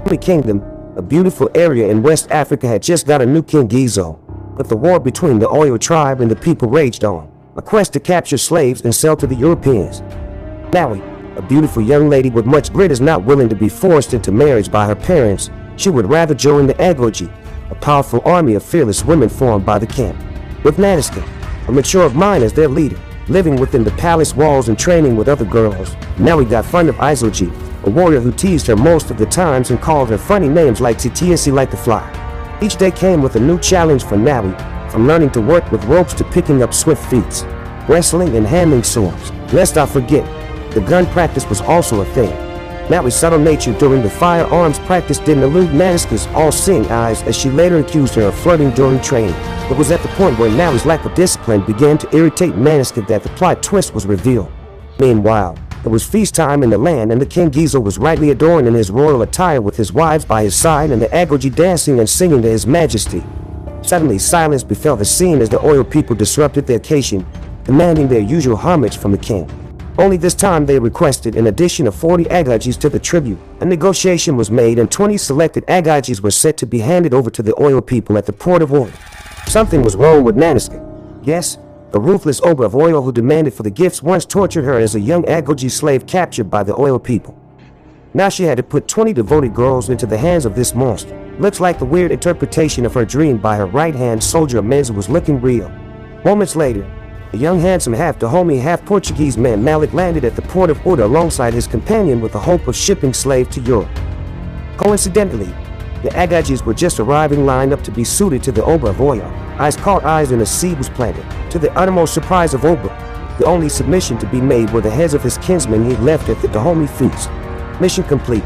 The kingdom, a beautiful area in West Africa, had just got a new king, Gizo. But the war between the Oyo tribe and the people raged on, a quest to capture slaves and sell to the Europeans. Nawi, a beautiful young lady with much grit, is not willing to be forced into marriage by her parents. She would rather join the Agojies, a powerful army of fearless women formed by the king, with Naniska, a mature of mind, as their leader, living within the palace walls and training with other girls. Nawi got fond of Agojies, a warrior who teased her most of the times and called her funny names like Titiasi like the fly. Each day came with a new challenge for Nawi, from learning to work with ropes to picking up swift feats, wrestling and handling swords. Lest I forget, the gun practice was also a thing. Nawi's subtle nature during the firearms practice didn't elude Naniska's all-seeing eyes, as she later accused her of flirting during training. It was at the point where Nawi's lack of discipline began to irritate Naniska that the plot twist was revealed. Meanwhile, it was feast time in the land, and the King Gizo was rightly adorned in his royal attire with his wives by his side and the Agoji dancing and singing to his majesty. Suddenly silence befell the scene as the Oyo people disrupted the occasion, demanding their usual homage from the king. Only this time they requested an addition of 40 Agojies to the tribute. A negotiation was made and 20 selected Agojies were set to be handed over to the Oyo people at the port of Oyo. Something was wrong with Naniska. Yes, the ruthless Oba of Oyo who demanded for the gifts once tortured her as a young Agoji slave captured by the Oyo people. Now she had to put 20 devoted girls into the hands of this monster. Looks like the weird interpretation of her dream by her right-hand soldier Menza was looking real. Moments later, a young handsome half-Dahomey half-Portuguese man Malik landed at the port of Oyo alongside his companion with the hope of shipping slave to Europe. Coincidentally, the Agojies were just arriving, lined up to be suited to the Oba of Oyo. Eyes caught eyes and a seed was planted. To the uttermost surprise of Oba, the only submission to be made were the heads of his kinsmen he left at the Dahomey feast. Mission complete.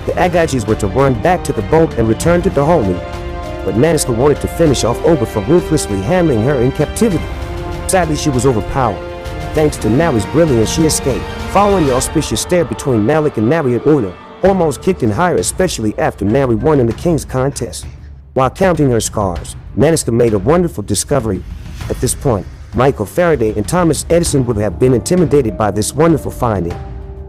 The Agojies were to run back to the boat and return to Dahomey, but Naniska wanted to finish off Oba for ruthlessly handling her in captivity. Sadly, she was overpowered. Thanks to Nawi's brilliance, she escaped. Following the auspicious stare between Malik and Nawi at Oyo, hormones kicked in higher, especially after Nawi won in the king's contest. While counting her scars, Naniska made a wonderful discovery. At this point, Michael Faraday and Thomas Edison would have been intimidated by this wonderful finding,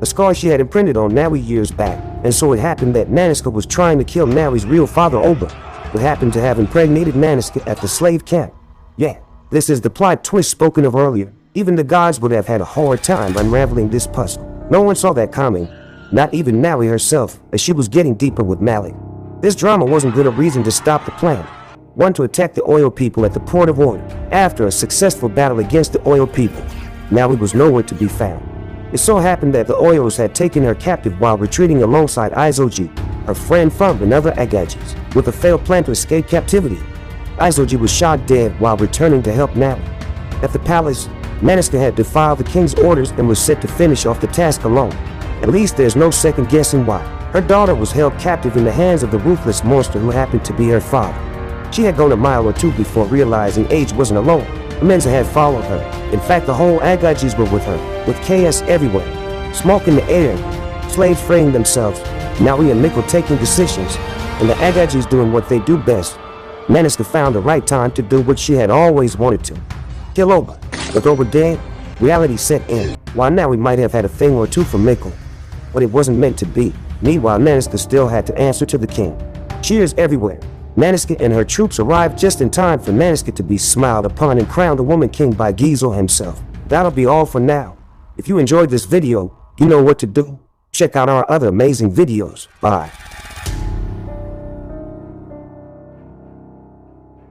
a scar she had imprinted on Nawi years back. And so it happened that Naniska was trying to kill Nawi's real father Oba, who happened to have impregnated Naniska at the slave camp. Yeah, this is the plot twist spoken of earlier. Even the gods would have had a hard time unraveling this puzzle. No one saw that coming, not even Nawi herself, as she was getting deeper with Malik. This drama wasn't good a reason to stop the plan. One to attack the Oyo people at the port of Oyo. After a successful battle against the Oyo people, Nawi was nowhere to be found. It so happened that the Oyos had taken her captive while retreating alongside Agoji, her friend from another Agojies, with a failed plan to escape captivity. Agoji was shot dead while returning to help Nawi. At the palace, Naniska had defied the king's orders and was set to finish off the task alone. At least there's no second guessing why. Her daughter was held captive in the hands of the ruthless monster who happened to be her father. She had gone a mile or two before realizing Age wasn't alone. Menza had followed her. In fact, the whole Agojies were with her, with chaos everywhere, smoke in the air, slaves freeing themselves, Nawi and Mikkel taking decisions, and the Agojies doing what they do best. Naniska found the right time to do what she had always wanted to: kill Oba. With Oba dead, reality set in. While Nawi might have had a thing or two for Mikkel, but it wasn't meant to be. Meanwhile, Naniska still had to answer to the king. Cheers everywhere. Naniska and her troops arrived just in time for Naniska to be smiled upon and crowned the woman king by Gizo himself. That'll be all for now. If you enjoyed this video, you know what to do. Check out our other amazing videos. Bye.